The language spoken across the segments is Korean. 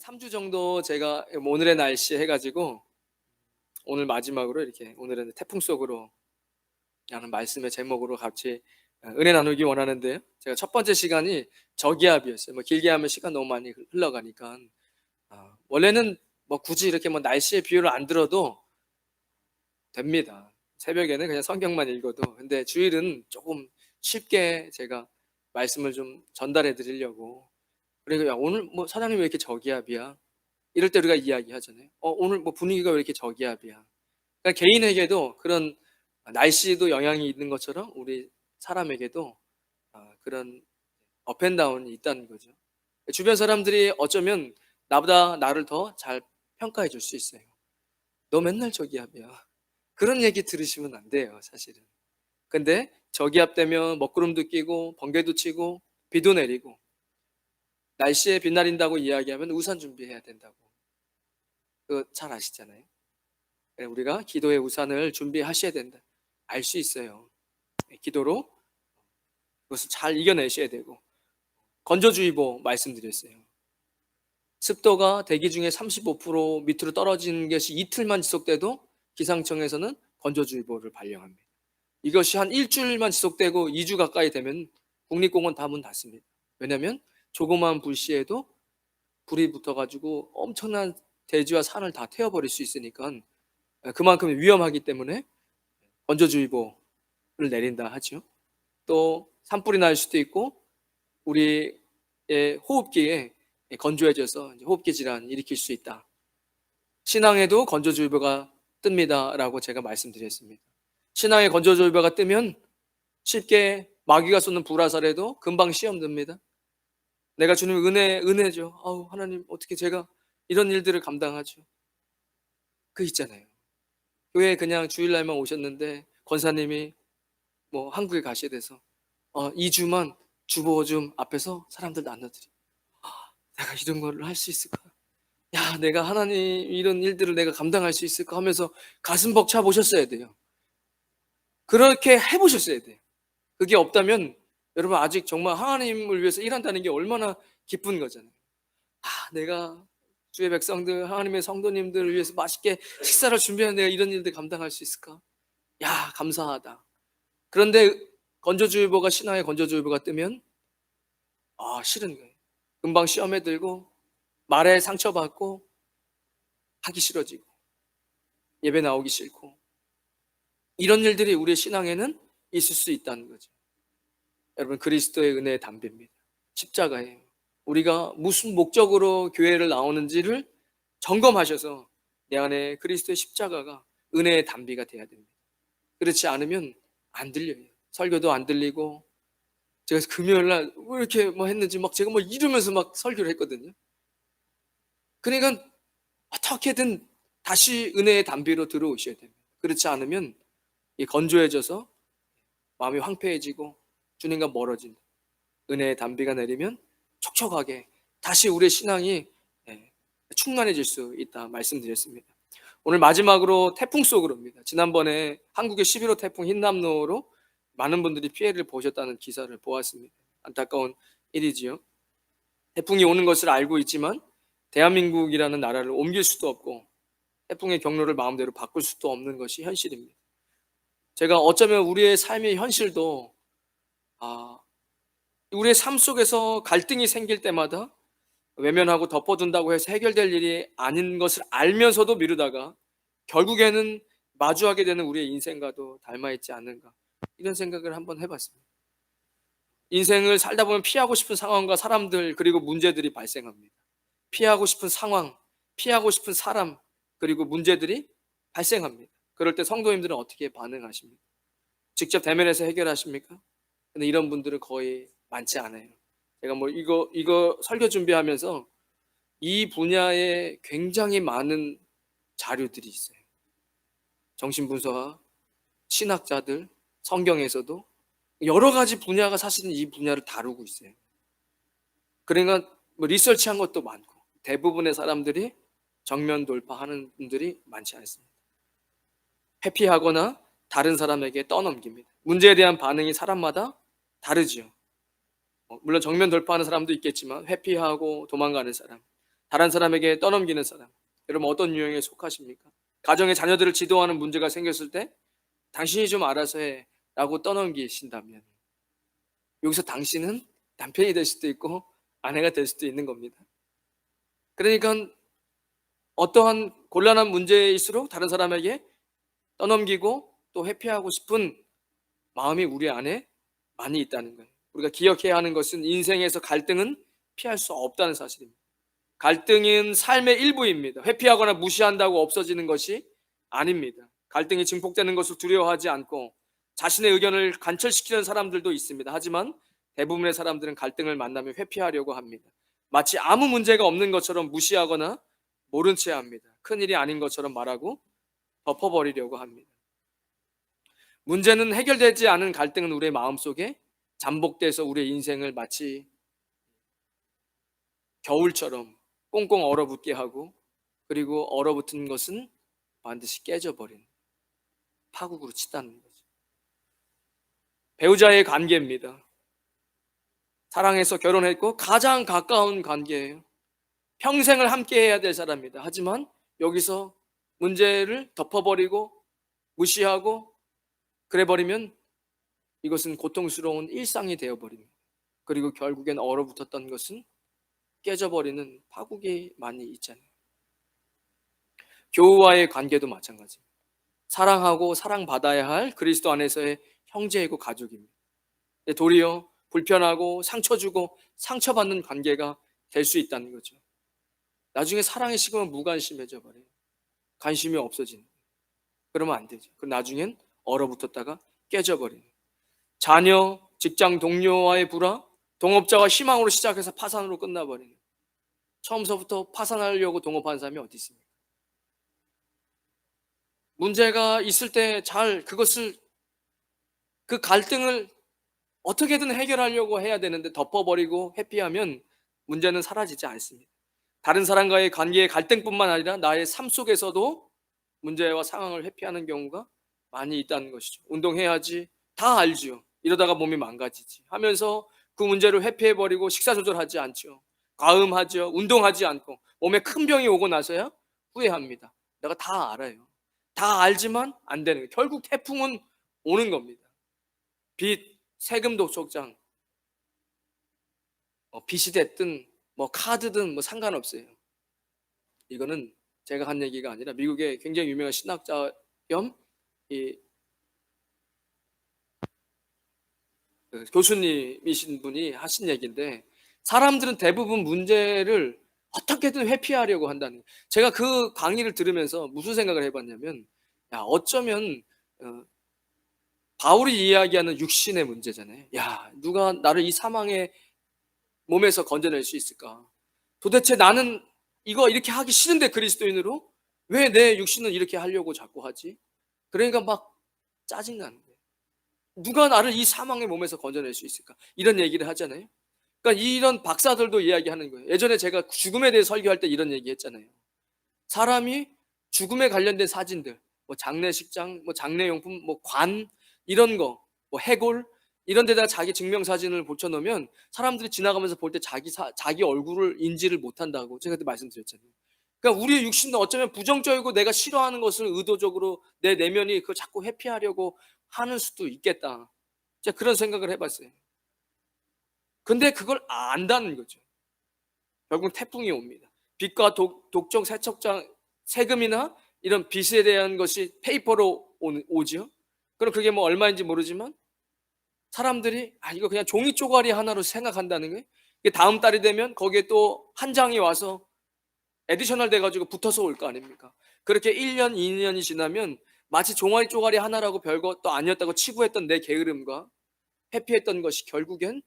3주 정도 제가 오늘의 날씨 해가지고 오늘 마지막으로 이렇게 오늘은 태풍 속으로 라는 말씀의 제목으로 같이 은혜 나누기 원하는데요. 제가 첫 번째 시간이 저기압이었어요. 뭐 길게 하면 시간 너무 많이 흘러가니까 원래는 뭐 굳이 이렇게 뭐 날씨의 비유를 안 들어도 됩니다. 새벽에는 그냥 성경만 읽어도. 근데 주일은 조금 쉽게 제가 말씀을 좀 전달해 드리려고. 그리고 야, 오늘 뭐 사장님 왜 이렇게 저기압이야? 이럴 때 우리가 이야기하잖아요. 오늘 뭐 분위기가 왜 이렇게 저기압이야? 그러니까 개인에게도 그런 날씨도 영향이 있는 것처럼 우리 사람에게도 그런 업앤다운이 있다는 거죠. 주변 사람들이 어쩌면 나보다 나를 더 잘 평가해 줄 수 있어요. 너 맨날 저기압이야. 그런 얘기 들으시면 안 돼요, 사실은. 근데 저기압 되면 먹구름도 끼고 번개도 치고 비도 내리고 날씨에 비 내린다고 이야기하면 우산 준비해야 된다고. 그거 잘 아시잖아요. 우리가 기도의 우산을 준비하셔야 된다. 알 수 있어요. 기도로 그것을 잘 이겨내셔야 되고. 건조주의보 말씀드렸어요. 습도가 대기 중에 35% 밑으로 떨어지는 것이 이틀만 지속돼도 기상청에서는 건조주의보를 발령합니다. 이것이 한 일주일만 지속되고 2주 가까이 되면 국립공원 다 문 닫습니다. 왜냐하면 조그마한 불씨에도 불이 붙어가지고 엄청난 대지와 산을 다 태워버릴 수 있으니까 그만큼 위험하기 때문에 건조주의보를 내린다 하죠. 또 산불이 날 수도 있고 우리의 호흡기에 건조해져서 호흡기 질환 일으킬 수 있다. 신앙에도 건조주의보가 뜹니다 라고 제가 말씀드렸습니다. 신앙에 건조주의보가 뜨면 쉽게 마귀가 쏘는 불화살에도 금방 시험 듭니다. 내가 주는 은혜죠. 아우 하나님 어떻게 제가 이런 일들을 감당하죠. 그 있잖아요. 교회 그냥 주일날만 오셨는데 권사님이 뭐 한국에 가셔야 돼서 2주만 주보 좀 앞에서 사람들 나눠드려. 내가 이런 거를 할 수 있을까? 야, 내가 하나님 이런 일들을 내가 감당할 수 있을까 하면서 가슴 벅차 보셨어야 돼요. 그렇게 해보셨어야 돼요. 그게 없다면 여러분 아직 정말 하나님을 위해서 일한다는 게 얼마나 기쁜 거잖아요. 내가 주의 백성들, 하나님의 성도님들을 위해서 맛있게 식사를 준비하는 내가 이런 일들 감당할 수 있을까? 야, 감사하다. 그런데 건조주의보가 신앙의 건조주의보가 뜨면 싫은 거예요. 금방 시험에 들고 말에 상처받고 하기 싫어지고 예배 나오기 싫고 이런 일들이 우리의 신앙에는 있을 수 있다는 거죠. 여러분 그리스도의 은혜의 담배입니다. 십자가예요. 우리가 무슨 목적으로 교회를 나오는지를 점검하셔서 내 안에 그리스도의 십자가가 은혜의 담비가 돼야 됩니다. 그렇지 않으면 안 들려요. 설교도 안 들리고 제가 금요일 날 왜 이렇게 뭐 했는지 막 제가 뭐 이러면서 막 설교를 했거든요. 그러니까 어떻게든 다시 은혜의 담비로 들어오셔야 됩니다. 그렇지 않으면 건조해져서 마음이 황폐해지고 주님과 멀어진다. 은혜의 담비가 내리면 촉촉하게 다시 우리의 신앙이 충만해질 수 있다 말씀드렸습니다. 오늘 마지막으로 태풍 속으로입니다. 지난번에 한국의 11호 태풍 흰남노로 많은 분들이 피해를 보셨다는 기사를 보았습니다. 안타까운 일이지요. 태풍이 오는 것을 알고 있지만 대한민국이라는 나라를 옮길 수도 없고 태풍의 경로를 마음대로 바꿀 수도 없는 것이 현실입니다. 제가 어쩌면 우리의 삶의 현실도 우리의 삶 속에서 갈등이 생길 때마다 외면하고 덮어둔다고 해서 해결될 일이 아닌 것을 알면서도 미루다가 결국에는 마주하게 되는 우리의 인생과도 닮아있지 않는가 이런 생각을 한번 해봤습니다. 인생을 살다 보면 피하고 싶은 상황과 사람들 그리고 문제들이 발생합니다. 피하고 싶은 상황, 피하고 싶은 사람 그리고 문제들이 발생합니다. 그럴 때 성도님들은 어떻게 반응하십니까? 직접 대면해서 해결하십니까? 근데 이런 분들은 거의 많지 않아요. 제가 뭐 이거 설교 준비하면서 이 분야에 굉장히 많은 자료들이 있어요. 정신분석학, 신학자들, 성경에서도 여러 가지 분야가 사실은 이 분야를 다루고 있어요. 그러니까 뭐 리서치한 것도 많고 대부분의 사람들이 정면 돌파하는 분들이 많지 않습니다. 회피하거나 다른 사람에게 떠넘깁니다. 문제에 대한 반응이 사람마다 다르지요. 물론 정면 돌파하는 사람도 있겠지만 회피하고 도망가는 사람, 다른 사람에게 떠넘기는 사람. 여러분 어떤 유형에 속하십니까? 가정의 자녀들을 지도하는 문제가 생겼을 때 당신이 좀 알아서 해 라고 떠넘기신다면 여기서 당신은 남편이 될 수도 있고 아내가 될 수도 있는 겁니다. 그러니까 어떠한 곤란한 문제일수록 다른 사람에게 떠넘기고 또 회피하고 싶은 마음이 우리 안에 많이 있다는 거예요. 우리가 기억해야 하는 것은 인생에서 갈등은 피할 수 없다는 사실입니다. 갈등은 삶의 일부입니다. 회피하거나 무시한다고 없어지는 것이 아닙니다. 갈등이 증폭되는 것을 두려워하지 않고 자신의 의견을 관철시키는 사람들도 있습니다. 하지만 대부분의 사람들은 갈등을 만나면 회피하려고 합니다. 마치 아무 문제가 없는 것처럼 무시하거나 모른 채 합니다. 큰일이 아닌 것처럼 말하고 덮어버리려고 합니다. 문제는 해결되지 않은 갈등은 우리의 마음속에 잠복돼서 우리의 인생을 마치 겨울처럼 꽁꽁 얼어붙게 하고, 그리고 얼어붙은 것은 반드시 깨져버리는, 파국으로 치닫는 거죠. 배우자의 관계입니다. 사랑해서 결혼했고 가장 가까운 관계예요. 평생을 함께 해야 될 사람입니다. 하지만 여기서 문제를 덮어버리고 무시하고 그래버리면 이것은 고통스러운 일상이 되어버립니다. 그리고 결국엔 얼어붙었던 것은 깨져버리는 파국이 많이 있잖아요. 교우와의 관계도 마찬가지입니다. 사랑하고 사랑받아야 할 그리스도 안에서의 형제이고 가족입니다. 도리어 불편하고 상처 주고 상처받는 관계가 될 수 있다는 거죠. 나중에 사랑이 식으면 무관심해져 버려요. 관심이 없어지는 거예요. 그러면 안 되죠. 그럼 나중엔 얼어붙었다가 깨져버리는 거예요. 자녀, 직장 동료와의 불화, 동업자와 희망으로 시작해서 파산으로 끝나버리는 거예요. 처음서부터 파산하려고 동업한 사람이 어디 있습니까? 문제가 있을 때 잘 그것을, 그 갈등을 어떻게든 해결하려고 해야 되는데 덮어버리고 회피하면 문제는 사라지지 않습니다. 다른 사람과의 관계의 갈등뿐만 아니라 나의 삶 속에서도 문제와 상황을 회피하는 경우가 많이 있다는 것이죠. 운동해야지, 다 알죠. 이러다가 몸이 망가지지 하면서 그 문제를 회피해버리고 식사 조절하지 않죠. 과음하죠. 운동하지 않고 몸에 큰 병이 오고 나서야 후회합니다. 내가 다 알아요. 다 알지만 안 되는 거예요. 결국 태풍은 오는 겁니다. 빚, 세금 독촉장, 빚이 됐든 카드든 상관없어요. 이거는 제가 한 얘기가 아니라 미국의 굉장히 유명한 신학자 겸 교수님이신 분이 하신 얘기인데, 사람들은 대부분 문제를 어떻게든 회피하려고 한다는 거예요. 제가 그 강의를 들으면서 무슨 생각을 해봤냐면, 야, 어쩌면 바울이 이야기하는 육신의 문제잖아요. 야, 누가 나를 이 사망의 몸에서 건져낼 수 있을까? 도대체 나는 이거 이렇게 하기 싫은데 그리스도인으로 왜 내 육신은 이렇게 하려고 자꾸 하지? 그러니까 막 짜증나는 거예요. 누가 나를 이 사망의 몸에서 건져낼 수 있을까? 이런 얘기를 하잖아요. 그러니까 이런 박사들도 이야기하는 거예요. 예전에 제가 죽음에 대해 설교할 때 이런 얘기 했잖아요. 사람이 죽음에 관련된 사진들, 장례식장, 장례용품, 관, 이런 거, 해골, 이런 데다가 자기 증명사진을 붙여놓으면 사람들이 지나가면서 볼 때 자기 얼굴을 인지를 못한다고 제가 그때 말씀드렸잖아요. 그러니까 우리의 육신도 어쩌면 부정적이고 내가 싫어하는 것을 의도적으로 내 내면이 그걸 자꾸 회피하려고 하는 수도 있겠다. 제가 그런 생각을 해봤어요. 근데 그걸 안다는 거죠. 결국 태풍이 옵니다. 빚과 독종, 세척장, 세금이나 이런 빚에 대한 것이 페이퍼로 오죠. 그럼 그게 얼마인지 모르지만 사람들이 이거 그냥 종이 쪼가리 하나로 생각한다는 거예요. 다음 달이 되면 거기에 또 한 장이 와서 에디셔널 돼가지고 붙어서 올 거 아닙니까? 그렇게 1년, 2년이 지나면 마치 종아리 쪼가리 하나라고 별것도 아니었다고 치부했던 내 게으름과 회피했던 것이 결국엔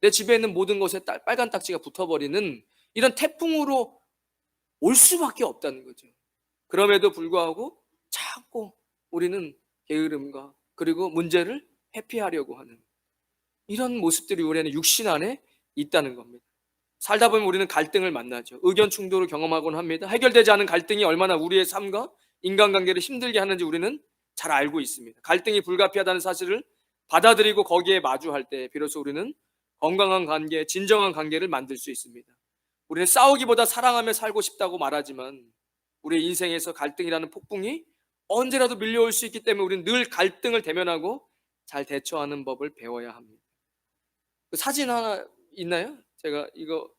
내 집에 있는 모든 것에 빨간 딱지가 붙어버리는 이런 태풍으로 올 수밖에 없다는 거죠. 그럼에도 불구하고 자꾸 우리는 게으름과 그리고 문제를 회피하려고 하는 이런 모습들이 우리 안에 육신 안에 있다는 겁니다. 살다 보면 우리는 갈등을 만나죠. 의견 충돌을 경험하곤 합니다. 해결되지 않은 갈등이 얼마나 우리의 삶과 인간관계를 힘들게 하는지 우리는 잘 알고 있습니다. 갈등이 불가피하다는 사실을 받아들이고 거기에 마주할 때 비로소 우리는 건강한 관계, 진정한 관계를 만들 수 있습니다. 우리는 싸우기보다 사랑하며 살고 싶다고 말하지만 우리의 인생에서 갈등이라는 폭풍이 언제라도 밀려올 수 있기 때문에 우리는 늘 갈등을 대면하고 잘 대처하는 법을 배워야 합니다. 그 사진 하나 있나요? 제가 이거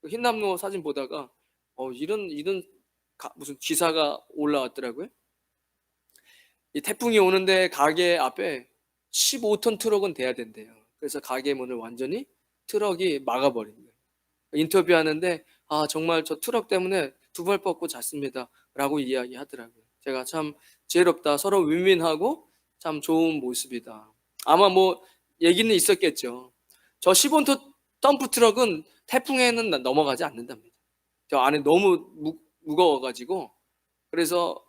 흰남노 사진 보다가 이런 무슨 기사가 올라왔더라고요. 이 태풍이 오는데 가게 앞에 15톤 트럭은 돼야 된대요. 그래서 가게 문을 완전히 트럭이 막아버린 거예요. 인터뷰하는데 정말 저 트럭 때문에 두 발 뻗고 잤습니다 라고 이야기하더라고요. 제가 참 지혜롭다, 서로 윈윈하고 참 좋은 모습이다. 아마 뭐 얘기는 있었겠죠. 저 15톤 덤프 트럭은 태풍에는 넘어가지 않는답니다. 저 안에 너무 무거워가지고. 그래서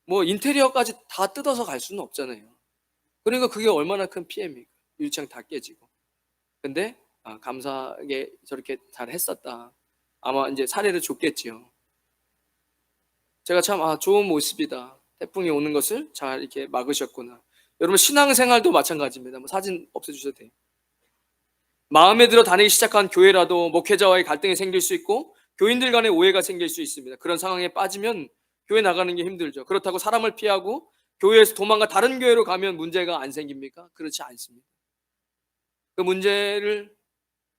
뭐 인테리어까지 다 뜯어서 갈 수는 없잖아요. 그러니까 그게 얼마나 큰 피해입니까? 유리창 다 깨지고. 근데 감사하게 저렇게 잘 했었다. 아마 이제 사례를 줬겠지요. 제가 참 좋은 모습이다. 태풍이 오는 것을 잘 이렇게 막으셨구나. 여러분 신앙생활도 마찬가지입니다. 뭐 사진 없애주셔도 돼요. 마음에 들어 다니기 시작한 교회라도 목회자와의 갈등이 생길 수 있고 교인들 간의 오해가 생길 수 있습니다. 그런 상황에 빠지면 교회 나가는 게 힘들죠. 그렇다고 사람을 피하고 교회에서 도망가 다른 교회로 가면 문제가 안 생깁니까? 그렇지 않습니다. 그 문제를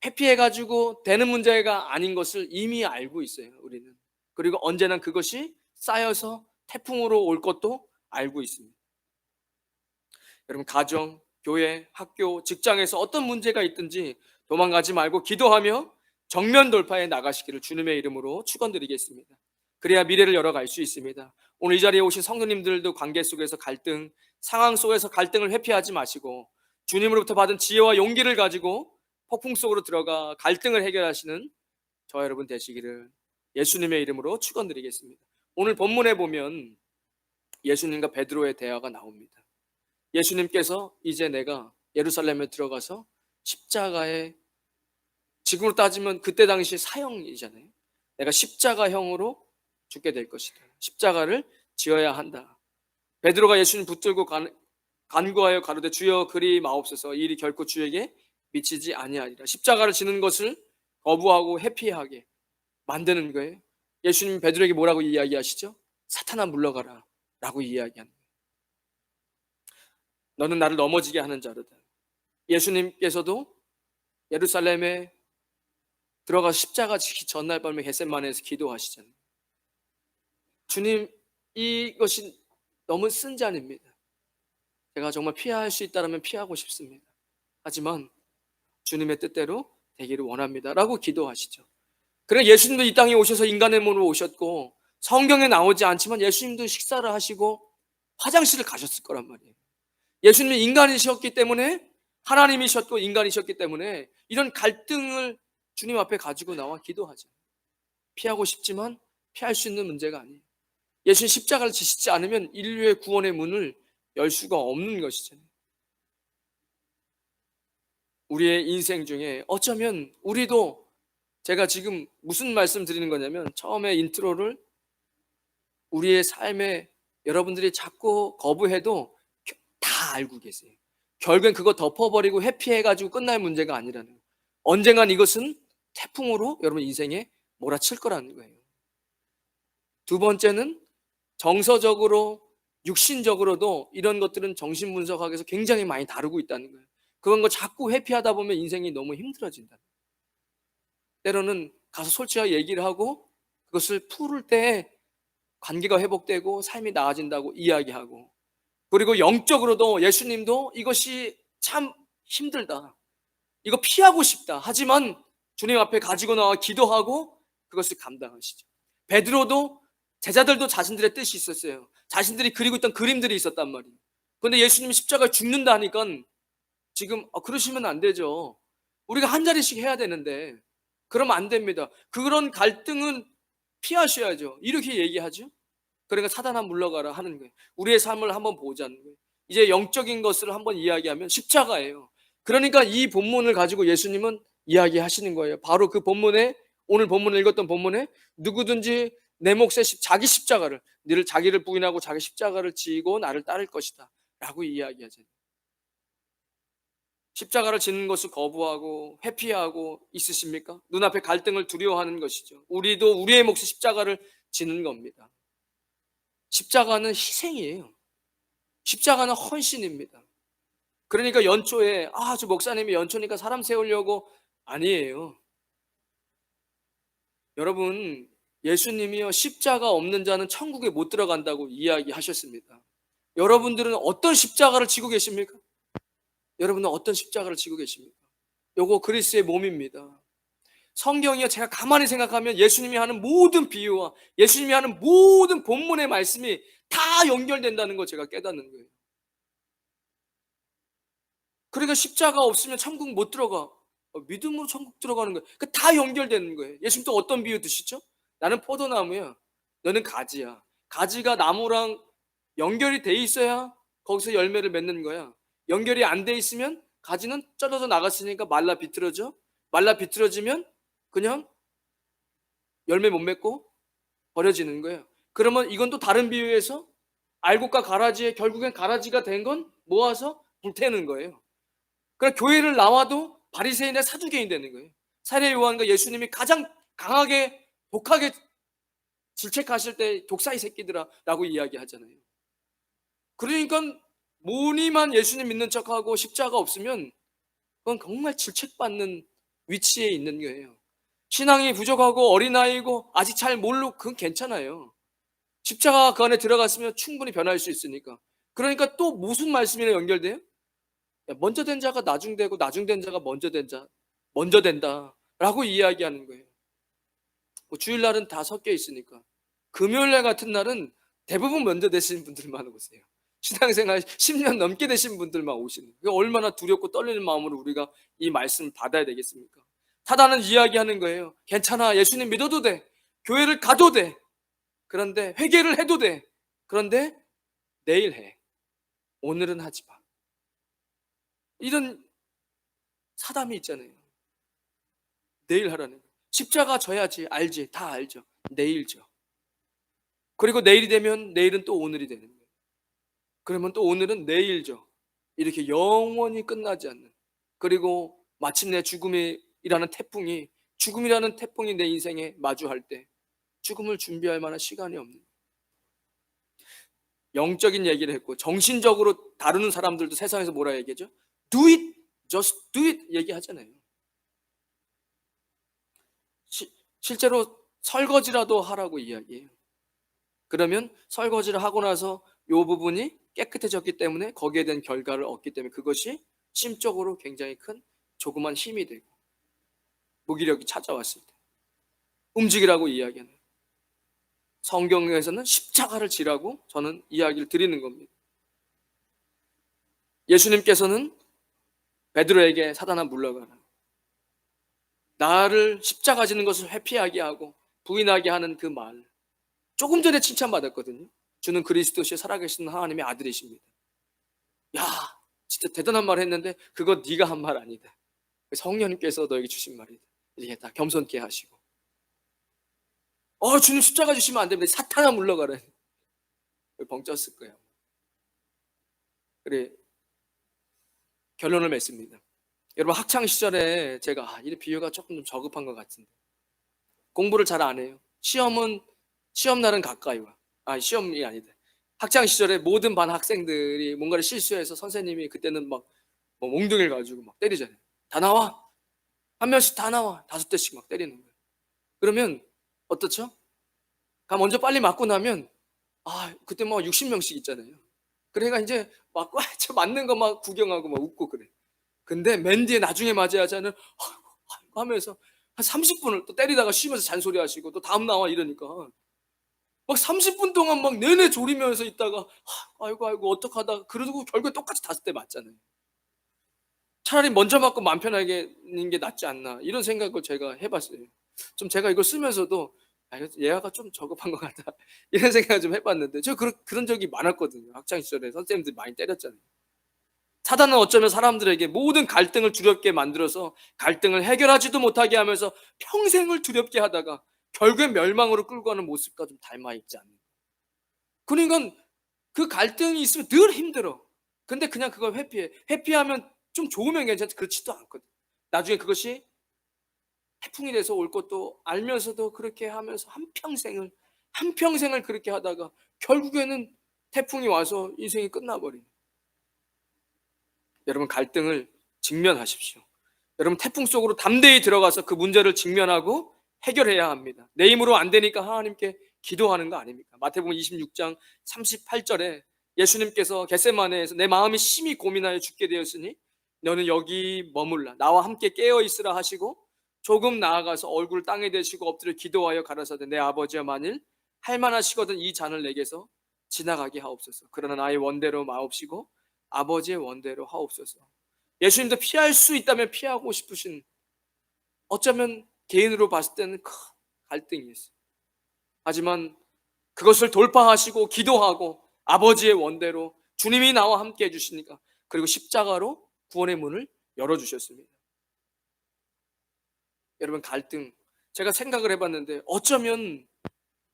회피해가지고 되는 문제가 아닌 것을 이미 알고 있어요, 우리는. 그리고 언제나 그것이 쌓여서 태풍으로 올 것도 알고 있습니다. 여러분 가정, 교회, 학교, 직장에서 어떤 문제가 있든지 도망가지 말고 기도하며 정면 돌파해 나가시기를 주님의 이름으로 축원드리겠습니다. 그래야 미래를 열어갈 수 있습니다. 오늘 이 자리에 오신 성도님들도 관계 속에서 갈등, 상황 속에서 갈등을 회피하지 마시고 주님으로부터 받은 지혜와 용기를 가지고 폭풍 속으로 들어가 갈등을 해결하시는 저와 여러분 되시기를 예수님의 이름으로 축원드리겠습니다. 오늘 본문에 보면 예수님과 베드로의 대화가 나옵니다. 예수님께서 이제 내가 예루살렘에 들어가서 십자가에, 지금으로 따지면 그때 당시 사형이잖아요. 내가 십자가형으로 죽게 될 것이다. 십자가를 지어야 한다. 베드로가 예수님 붙들고 간구하여 가로되 주여 그리 마옵소서. 이 일이 결코 주에게 미치지 아니하리라. 십자가를 지는 것을 거부하고 회피하게 만드는 거예요. 예수님 베드로에게 뭐라고 이야기하시죠? 사탄아 물러가라 라고 이야기하는 거예요. 너는 나를 넘어지게 하는 자로다. 예수님께서도 예루살렘에 들어가 십자가 지기 전날 밤에 겟세마네에서 기도하시잖아요. 주님, 이것이 너무 쓴 잔입니다. 제가 정말 피할 수 있다면 피하고 싶습니다. 하지만 주님의 뜻대로 되기를 원합니다 라고 기도하시죠. 그래 예수님도 이 땅에 오셔서 인간의 몸으로 오셨고 성경에 나오지 않지만 예수님도 식사를 하시고 화장실을 가셨을 거란 말이에요. 예수님이 인간이셨기 때문에, 하나님이셨고 인간이셨기 때문에 이런 갈등을 주님 앞에 가지고 나와 기도하죠. 피하고 싶지만 피할 수 있는 문제가 아니에요. 예수님 십자가를 지시지 않으면 인류의 구원의 문을 열 수가 없는 것이잖아요. 우리의 인생 중에 어쩌면 우리도, 제가 지금 무슨 말씀 드리는 거냐면 처음에 인트로를 우리의 삶에 여러분들이 자꾸 거부해도 다 알고 계세요. 결국엔 그거 덮어버리고 회피해가지고 끝날 문제가 아니라는 거예요. 언젠간 이것은 태풍으로 여러분 인생에 몰아칠 거라는 거예요. 두 번째는 정서적으로 육신적으로도 이런 것들은 정신분석학에서 굉장히 많이 다루고 있다는 거예요. 그런 거 자꾸 회피하다 보면 인생이 너무 힘들어진다. 때로는 가서 솔직하게 얘기를 하고 그것을 풀을 때 관계가 회복되고 삶이 나아진다고 이야기하고, 그리고 영적으로도 예수님도 이것이 참 힘들다, 이거 피하고 싶다, 하지만 주님 앞에 가지고 나와 기도하고 그것을 감당하시죠. 베드로도, 제자들도 자신들의 뜻이 있었어요. 자신들이 그리고 있던 그림들이 있었단 말이에요. 그런데 예수님이 십자가에 죽는다 하니까 지금 그러시면 안 되죠. 우리가 한 자리씩 해야 되는데 그러면 안 됩니다. 그런 갈등은 피하셔야죠. 이렇게 얘기하죠. 그러니까 사단아 물러가라 하는 거예요. 우리의 삶을 한번 보자는 거예요. 이제 영적인 것을 한번 이야기하면 십자가예요. 그러니까 이 본문을 가지고 예수님은 이야기하시는 거예요. 바로 그 본문에, 오늘 본문을 읽었던 본문에 누구든지 내 몫에 자기 십자가를, 너를 자기를 부인하고 자기 십자가를 지고 나를 따를 것이다 라고 이야기하잖아요. 십자가를 지는 것을 거부하고 회피하고 있으십니까? 눈앞에 갈등을 두려워하는 것이죠. 우리도 우리의 몫의 십자가를 지는 겁니다. 십자가는 희생이에요. 십자가는 헌신입니다. 그러니까 연초에 저 목사님이 연초니까 사람 세우려고, 아니에요. 여러분, 예수님이요 십자가 없는 자는 천국에 못 들어간다고 이야기하셨습니다. 여러분들은 어떤 십자가를 지고 계십니까? 여러분은 어떤 십자가를 지고 계십니까? 요거 그리스도의 몸입니다. 성경이요, 제가 가만히 생각하면 예수님이 하는 모든 비유와 예수님이 하는 모든 본문의 말씀이 다 연결된다는 걸 제가 깨닫는 거예요. 그러니까 십자가 없으면 천국 못 들어가. 믿음으로 천국 들어가는 거예요. 다 연결되는 거예요. 예수님 또 어떤 비유 드시죠? 나는 포도나무야, 너는 가지야. 가지가 나무랑 연결이 돼 있어야 거기서 열매를 맺는 거야. 연결이 안 돼 있으면 가지는 쪄져서 나갔으니까 말라 비틀어져. 말라 비틀어지면 그냥 열매 못 맺고 버려지는 거예요. 그러면 이건 또 다른 비유에서 알곡과 가라지에 결국엔 가라지가 된 건 모아서 불태우는 거예요. 그러니까 교회를 나와도 바리새인의 사두개인 되는 거예요. 사례 요한과 예수님이 가장 강하게 독하게 질책하실 때 독사의 새끼들아라고 이야기하잖아요. 그러니까 무늬만 예수님 믿는 척하고 십자가 없으면 그건 정말 질책받는 위치에 있는 거예요. 신앙이 부족하고 어린아이고 아직 잘 모르고 그건 괜찮아요. 십자가 그 안에 들어갔으면 충분히 변할 수 있으니까. 그러니까 또 무슨 말씀이랑 연결돼요? 먼저 된 자가 나중되고 나중된 자가 먼저 된다라고 이야기하는 거예요. 주일날은 다 섞여 있으니까. 금요일날 같은 날은 대부분 먼저 되시는 분들만 오세요. 신앙생활 10년 넘게 되신 분들만 오시는 거예요. 얼마나 두렵고 떨리는 마음으로 우리가 이 말씀을 받아야 되겠습니까? 사단은 이야기하는 거예요. 괜찮아, 예수님 믿어도 돼, 교회를 가도 돼, 그런데 회개를 해도 돼, 그런데 내일 해, 오늘은 하지 마. 이런 사담이 있잖아요. 내일 하라는 거예요. 십자가 져야지, 알지, 다 알죠. 내일 져. 그리고 내일이 되면 내일은 또 오늘이 되는 거예요. 그러면 또 오늘은 내일 져. 이렇게 영원히 끝나지 않는, 그리고 마침내 죽음이라는 태풍이 내 인생에 마주할 때 죽음을 준비할 만한 시간이 없는, 영적인 얘기를 했고 정신적으로 다루는 사람들도 세상에서 뭐라 얘기하죠? Do it, just do it 얘기하잖아요. 실제로 설거지라도 하라고 이야기해요. 그러면 설거지를 하고 나서 이 부분이 깨끗해졌기 때문에 거기에 대한 결과를 얻기 때문에 그것이 심적으로 굉장히 큰 조그만 힘이 되고 무기력이 찾아왔을 때 움직이라고 이야기하는, 성경에서는 십자가를 지라고 저는 이야기를 드리는 겁니다. 예수님께서는 베드로에게 사단아 물러가라, 나를 십자가 지는 것을 회피하게 하고 부인하게 하는 그 말, 조금 전에 칭찬받았거든요. 주는 그리스도시에 살아계신 하나님의 아들이십니다. 야, 진짜 대단한 말 했는데 그거 네가 한 말 아니다, 성령님께서 너에게 주신 말이다. 이렇게 다 겸손케 하시고, 주님 십자가 주시면 안 됩니다, 사탄아 물러가라. 벙쪘을 거예요. 그래, 결론을 맺습니다. 여러분, 학창 시절에 제가 이 비유가 조금 좀 저급한 것 같은데, 공부를 잘 안 해요. 시험 날은 가까이 와. 시험이 아니다. 학창 시절에 모든 반 학생들이 뭔가를 실수해서 선생님이 그때는 막 몽둥이를 가지고 막 때리잖아요. 다 나와, 한 명씩 다 나와, 5대씩 막 때리는 거예요. 그러면 어떻죠? 먼저 빨리 맞고 나면 그때 막 60명씩 있잖아요. 그러니까 이제 막 맞는 거 막 구경하고 막 웃고 그래. 근데 맨 뒤에 나중에 맞아야 하자는 하면서 한 30분을 또 때리다가 쉬면서 잔소리 하시고 또 다음 나와 이러니까 막 30분 동안 막 내내 졸이면서 있다가 아이고 어떡하다 그러고 결국에 똑같이 5대 맞잖아요. 차라리 먼저 맞고 마음 편하게 있는 게 낫지 않나, 이런 생각을 제가 해봤어요. 좀 제가 이걸 쓰면서도 얘가 좀 저급한 것 같다 이런 생각을 좀 해봤는데, 저 그런 적이 많았거든요. 학창시절에 선생님들이 많이 때렸잖아요. 사단은 어쩌면 사람들에게 모든 갈등을 두렵게 만들어서 갈등을 해결하지도 못하게 하면서 평생을 두렵게 하다가 결국엔 멸망으로 끌고 가는 모습과 좀 닮아 있지 않나. 그러니까 그 갈등이 있으면 늘 힘들어. 근데 그냥 그걸 회피하면 좀 좋으면 괜찮지 그렇지도 않거든. 나중에 그것이 태풍이 돼서 올 것도 알면서도 그렇게 하면서 한평생을 그렇게 하다가 결국에는 태풍이 와서 인생이 끝나버린. 여러분, 갈등을 직면하십시오. 여러분, 태풍 속으로 담대히 들어가서 그 문제를 직면하고 해결해야 합니다. 내 힘으로 안 되니까 하나님께 기도하는 거 아닙니까? 마태복음 26장 38절에 예수님께서 겟세마네에서 내 마음이 심히 고민하여 죽게 되었으니 너는 여기 머물라 나와 함께 깨어 있으라 하시고 조금 나아가서 얼굴을 땅에 대시고 엎드려 기도하여 가라사대 내 아버지여 만일 할만하시거든 이 잔을 내게서 지나가게 하옵소서. 그러나 나의 원대로 마옵시고 아버지의 원대로 하옵소서. 예수님도 피할 수 있다면 피하고 싶으신, 어쩌면 개인으로 봤을 때는 큰 갈등이 있어요. 하지만 그것을 돌파하시고 기도하고 아버지의 원대로 주님이 나와 함께 해주시니까, 그리고 십자가로 구원의 문을 열어주셨습니다. 여러분, 갈등, 제가 생각을 해봤는데 어쩌면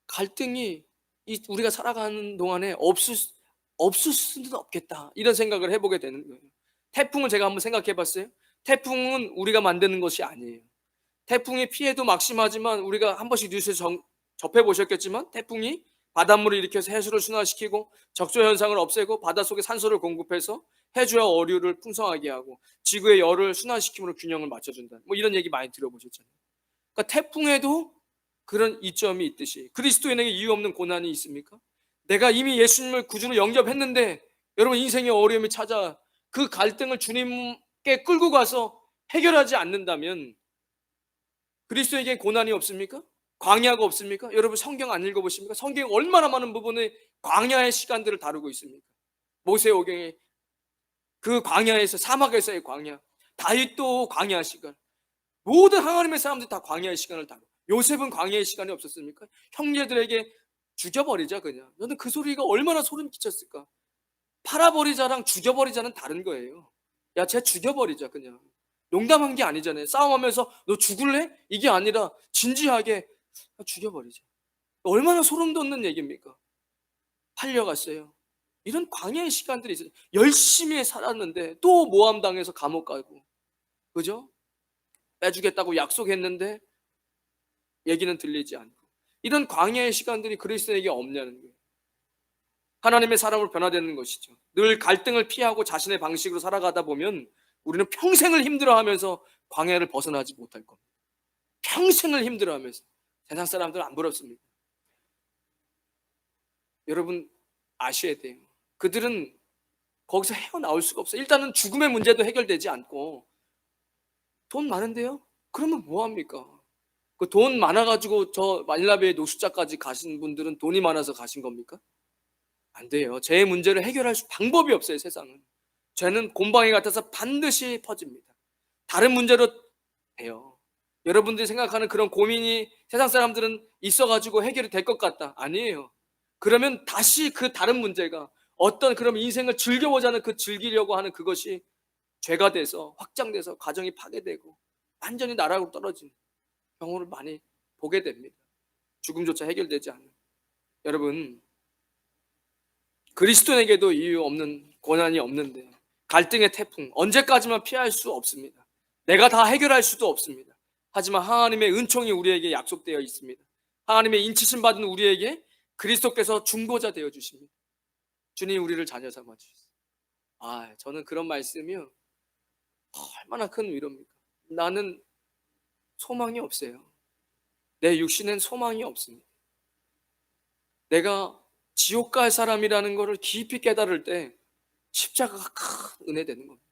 갈등이 우리가 살아가는 동안에 없을 수는 없겠다, 이런 생각을 해보게 되는 거예요. 태풍을 제가 한번 생각해 봤어요. 태풍은 우리가 만드는 것이 아니에요. 태풍의 피해도 막심하지만 우리가 한 번씩 뉴스에서 접해 보셨겠지만 태풍이 바닷물을 일으켜서 해수를 순환시키고 적조 현상을 없애고 바닷속에 산소를 공급해서 해주와 어류를 풍성하게 하고 지구의 열을 순환시킴으로 균형을 맞춰준다, 뭐 이런 얘기 많이 들어보셨잖아요. 그러니까 태풍에도 그런 이점이 있듯이 그리스도인에게 이유 없는 고난이 있습니까? 내가 이미 예수님을 구주로 영접했는데 여러분, 인생의 어려움이 찾아 그 갈등을 주님께 끌고 가서 해결하지 않는다면 그리스도에게 고난이 없습니까? 광야가 없습니까? 여러분, 성경 안 읽어보십니까? 성경이 얼마나 많은 부분에 광야의 시간들을 다루고 있습니까? 모세오경에 그 광야에서, 사막에서의 광야, 다윗도 광야 시간, 모든 하나님의 사람들이 다 광야의 시간을 다루고, 요셉은 광야의 시간이 없었습니까? 형제들에게 죽여버리자 그냥. 저는 그 소리가 얼마나 소름 끼쳤을까. 팔아버리자랑 죽여버리자는 다른 거예요. 야, 쟤 죽여버리자 그냥. 농담한 게 아니잖아요. 싸움하면서 너 죽을래? 이게 아니라 진지하게 죽여버리자. 얼마나 소름 돋는 얘기입니까? 팔려갔어요. 이런 광야의 시간들이 있어요. 열심히 살았는데 또 모함당해서 감옥 가고, 그죠? 빼주겠다고 약속했는데 얘기는 들리지 않고, 이런 광야의 시간들이 그리스도에게 없냐는 거예요. 하나님의 사람으로 변화되는 것이죠. 늘 갈등을 피하고 자신의 방식으로 살아가다 보면 우리는 평생을 힘들어하면서 광야를 벗어나지 못할 겁니다. 평생을 힘들어하면서. 세상 사람들은 안 부럽습니다. 여러분, 아셔야 돼요. 그들은 거기서 헤어나올 수가 없어요. 일단은 죽음의 문제도 해결되지 않고, 돈 많은데요? 그러면 뭐합니까? 그 돈 많아가지고 저 마닐라베이 노숙자까지 가신 분들은 돈이 많아서 가신 겁니까? 안 돼요. 죄의 문제를 해결할 방법이 없어요. 세상은. 죄는 곰팡이 같아서 반드시 퍼집니다. 다른 문제로 돼요. 여러분들이 생각하는 그런 고민이 세상 사람들은 있어가지고 해결이 될 것 같다. 아니에요. 그러면 다시 그 다른 문제가 어떤, 그런 인생을 즐겨보자는 그 즐기려고 하는 그것이 죄가 돼서 확장돼서 가정이 파괴되고 완전히 나락으로 떨어진 경우를 많이 보게 됩니다. 죽음조차 해결되지 않는. 여러분, 그리스도인에게도 이유 없는 고난이 없는데, 갈등의 태풍 언제까지만 피할 수 없습니다. 내가 다 해결할 수도 없습니다. 하지만 하나님의 은총이 우리에게 약속되어 있습니다. 하나님의 인치심 받은 우리에게 그리스도께서 중보자 되어 주십니다. 주님, 우리를 자녀 삼아 주셨어요. 저는 그런 말씀이요, 얼마나 큰 위로입니까? 나는 소망이 없어요. 내 육신엔 소망이 없습니다. 내가 지옥 갈 사람이라는 것을 깊이 깨달을 때 십자가가 큰 은혜 되는 겁니다.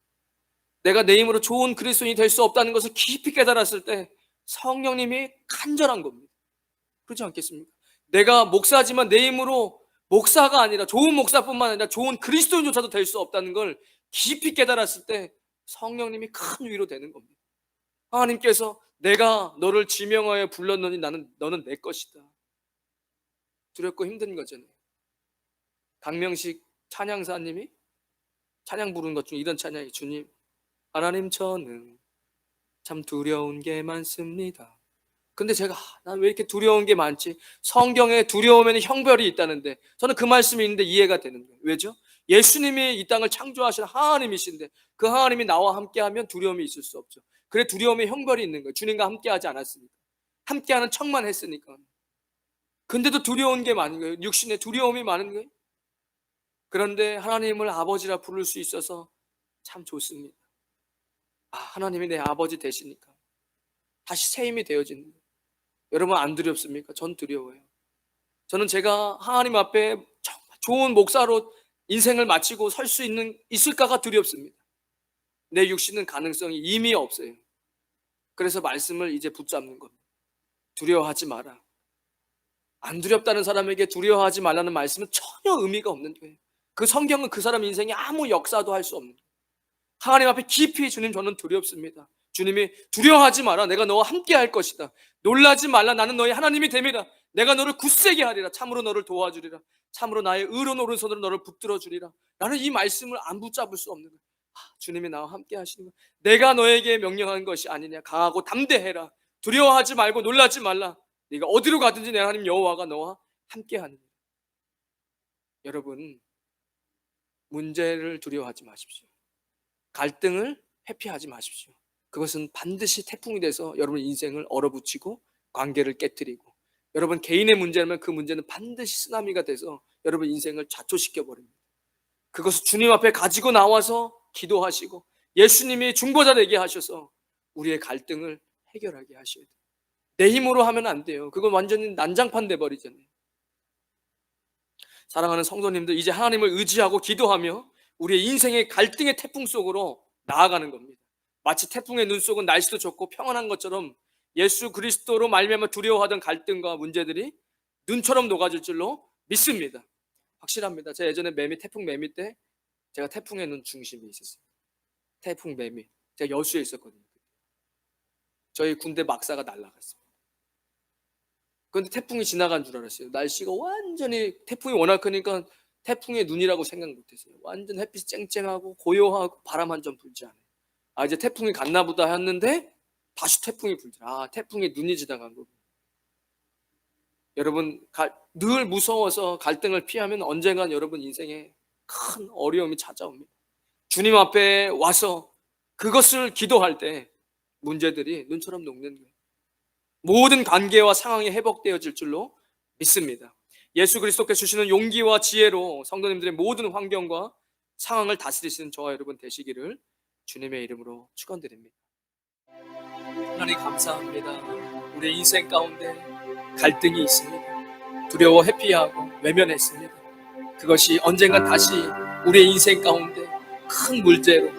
내가 내 힘으로 좋은 그리스도인이 될 수 없다는 것을 깊이 깨달았을 때 성령님이 간절한 겁니다. 그렇지 않겠습니까? 내가 목사지만 내 힘으로 목사가 아니라, 좋은 목사뿐만 아니라 좋은 그리스도인조차도 될 수 없다는 걸 깊이 깨달았을 때 성령님이 큰 위로 되는 겁니다. 하나님께서 내가 너를 지명하여 불렀노니 너는 내 것이다. 두렵고 힘든 거잖아요. 강명식 찬양사님이 찬양 부르는 것 중에 이런 찬양이, 주님, 하나님, 저는 참 두려운 게 많습니다. 근데 제가 난 왜 이렇게 두려운 게 많지? 성경에 두려움에는 형벌이 있다는데, 저는 그 말씀이 있는데 이해가 되는 거예요. 왜죠? 예수님이 이 땅을 창조하신 하나님이신데 그 하나님이 나와 함께하면 두려움이 있을 수 없죠. 그래 두려움의 형벌이 있는 거예요. 주님과 함께하지 않았으니까. 함께하는 척만 했으니까. 근데도 두려운 게 많은 거예요. 육신의 두려움이 많은 거예요. 그런데 하나님을 아버지라 부를 수 있어서 참 좋습니다. 하나님이 내 아버지 되시니까 다시 새 힘이 되어지는 거예요. 여러분 안 두렵습니까? 전 두려워요. 저는 제가 하나님 앞에 정말 좋은 목사로 인생을 마치고 설 수 있을까가 두렵습니다. 내 육신은 가능성이 이미 없어요. 그래서 말씀을 이제 붙잡는 겁니다. 두려워하지 마라. 안 두렵다는 사람에게 두려워하지 말라는 말씀은 전혀 의미가 없는 거예요. 그 성경은 그 사람 인생에 아무 역사도 할 수 없는 거예요. 하나님 앞에 깊이 주님 저는 두렵습니다. 주님이 두려워하지 마라. 내가 너와 함께 할 것이다. 놀라지 말라. 나는 너의 하나님이 됨이라. 내가 너를 굳세게 하리라. 참으로 너를 도와주리라. 참으로 나의 의로운 오른손으로 너를 붙들어 주리라. 나는 이 말씀을 안 붙잡을 수 없는 거예요. 주님이 나와 함께 하시는 거예요. 내가 너에게 명령한 것이 아니냐. 강하고 담대해라. 두려워하지 말고 놀라지 말라. 네가 어디로 가든지 내 하나님 여호와가 너와 함께 하는 거예요. 여러분 문제를 두려워하지 마십시오. 갈등을 회피하지 마십시오. 그것은 반드시 태풍이 돼서 여러분 인생을 얼어붙이고 관계를 깨뜨리고, 여러분 개인의 문제라면 그 문제는 반드시 쓰나미가 돼서 여러분 인생을 좌초시켜 버립니다. 그것을 주님 앞에 가지고 나와서 기도하시고 예수님이 중보자 되게 하셔서 우리의 갈등을 해결하게 하셔야 돼요. 내 힘으로 하면 안 돼요. 그건 완전히 난장판 돼버리잖아요. 사랑하는 성도님들, 이제 하나님을 의지하고 기도하며 우리의 인생의 갈등의 태풍 속으로 나아가는 겁니다. 마치 태풍의 눈 속은 날씨도 좋고 평안한 것처럼 예수 그리스도로 말미암아 두려워하던 갈등과 문제들이 눈처럼 녹아질 줄로 믿습니다. 확실합니다. 제가 예전에 태풍 매미 때 제가 태풍의 눈 중심에 있었어요. 태풍 매미. 제가 여수에 있었거든요. 저희 군대 막사가 날아갔습니다. 그런데 태풍이 지나간 줄 알았어요. 날씨가 완전히, 태풍이 워낙 크니까 태풍의 눈이라고 생각 못했어요. 완전 햇빛이 쨍쨍하고 고요하고 바람 한 점 불지 않아요. 이제 태풍이 갔나 보다 했는데 다시 태풍이 불더라. 태풍의 눈이 지나간 거고. 여러분 늘 무서워서 갈등을 피하면 언젠간 여러분 인생에 큰 어려움이 찾아옵니다. 주님 앞에 와서 그것을 기도할 때 문제들이 눈처럼 녹는 거예요. 모든 관계와 상황이 회복되어질 줄로 믿습니다. 예수 그리스도께서 주시는 용기와 지혜로 성도님들의 모든 환경과 상황을 다스리시는 저와 여러분 되시기를 주님의 이름으로 축원드립니다. 하나님 감사합니다. 우리의 인생 가운데 갈등이 있습니다. 두려워 회피하고 외면했습니다. 그것이 언젠가 다시 우리의 인생 가운데 큰 문제로,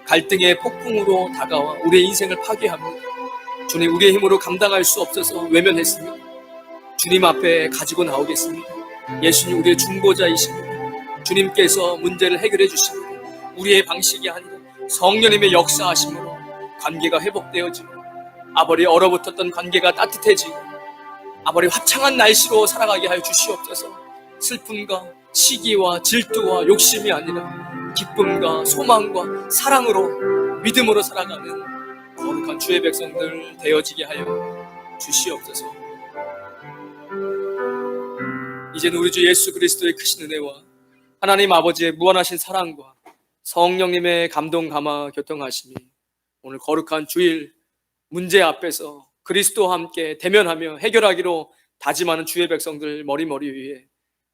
갈등의 폭풍으로 다가와 우리의 인생을 파괴합니다. 주님, 우리의 힘으로 감당할 수 없어서 외면했습니다. 주님 앞에 가지고 나오겠습니다. 예수님 우리의 중보자이십니다. 주님께서 문제를 해결해 주십니다. 우리의 방식이 아니라 성령님의 역사하심으로 관계가 회복되어지고, 아버지 얼어붙었던 관계가 따뜻해지고, 아버지 화창한 날씨로 살아가게 하여 주시옵소서. 슬픔과 시기와 질투와 욕심이 아니라 기쁨과 소망과 사랑으로, 믿음으로 살아가는 거룩한 주의 백성들 되어지게 하여 주시옵소서. 이제는 우리 주 예수 그리스도의 크신 은혜와 하나님 아버지의 무한하신 사랑과 성령님의 감동 감화 교통하심이 오늘 거룩한 주일 문제 앞에서 그리스도와 함께 대면하며 해결하기로 다짐하는 주의 백성들 머리머리 위에,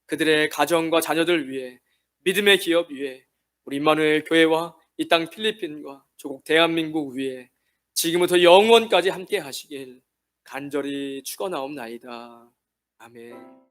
그들의 가정과 자녀들 위에, 믿음의 기업 위에, 우리 임마누엘 교회와 이 땅 필리핀과 조국 대한민국 위에 지금부터 영원까지 함께 하시길 간절히 축원하옵나이다. 아멘.